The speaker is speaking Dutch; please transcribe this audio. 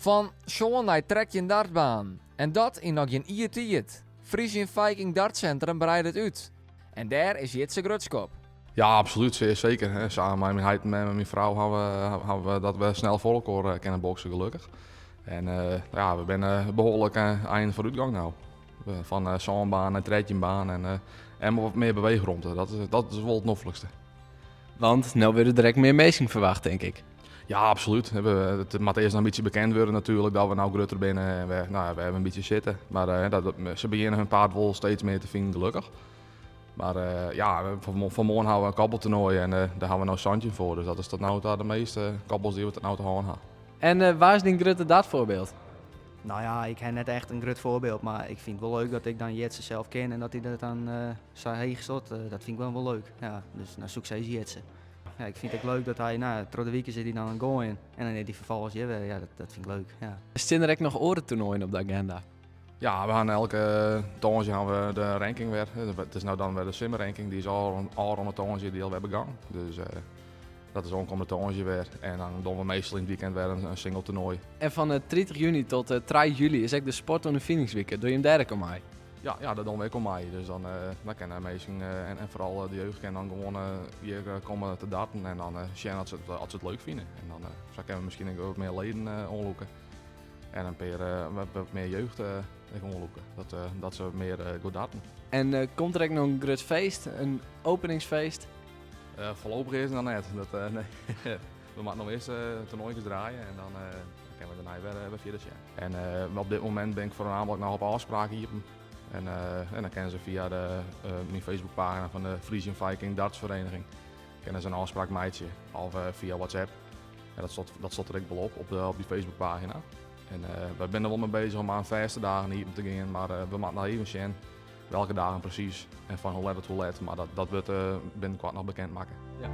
Van Sjoen naar trek in dartbaan. En dat in nog geen ier tijd. Frisian Viking Dartcentrum breidt het uit. En daar is Jitse Grutskop. Ja, absoluut, zeer zeker. Hè. Samen met mijn vrouw hebben we dat we snel voor elkaar kunnen boksen, gelukkig. En ja, we zijn behoorlijk aan de vooruitgang nou. Van zo'n naar tredjebaan en wat meer beweegruimte. Dat is wel het noffeligste. Want nou weer direct meer meesting verwacht, denk ik. Ja, absoluut. Het moet eerst nog een beetje bekend worden natuurlijk dat we nou grutter binnen en we hebben een beetje zitten. Maar ze beginnen hun paard wel steeds meer te vinden, gelukkig. Maar ja, vanmorgen houden we een kabbeltoernooi en daar hebben we nou Santje voor. Dus dat is tot nou de meeste kabbels die we tot nou te houden hebben. En waar is die grutte dat voorbeeld? Nou ja, ik heb net echt een groot voorbeeld, maar ik vind het wel leuk dat ik dan Jetse zelf ken en dat hij dat dan zo heen staat. Dat vind ik wel leuk. Ja, dus nou succes Jetse. Ja, ik vind het ook leuk dat hij, door de week zit hij dan aan gooien en dan heeft hij vervolgens ja, dat vind ik leuk. Ja. Zijn er ook nog orentoernooien op de agenda? Ja, we gaan elke tongetje gaan we de ranking weer. Het is nou dan weer de simmerranking, die is al rond het tongetje die al weer begaan. Dus dat is onkomende tongetje weer. En dan doen we meestal in het weekend weer een single toernooi. En van 30 juni tot 3 juli is ook de Sport Ondervindingsweek. Doe je hem daar ook om mij? Ja, dat doen we ook om mij. Dus dan kennen mensen en vooral de jeugd kunnen dan gewoon hier komen te darten. En dan zien als ze het leuk vinden. En dan zo kunnen we misschien ook wat meer leden onloeken. En een paar wat meer jeugd onloeken. Dat ze meer goed darten. En komt er ook nog een groot feest, een openingsfeest? Voorlopig is het dan net. Nee. We moeten nog eerst toernooitjes draaien en dan kunnen we daarna weer verder zijn. En op dit moment ben ik voornamelijk nog op afspraak hier. En dan kennen ze via mijn Facebookpagina van de Frisian Viking Dartsvereniging. Kennen ze een afspraak meidje of via WhatsApp. En dat stond er ook wel op die Facebookpagina. En we zijn er wel mee bezig om aan vaste dagen hier te gaan, maar we moeten nog even zien welke dagen precies en van hoe laat het hoe laat. Maar dat wordt binnenkort nog bekend maken. Ja.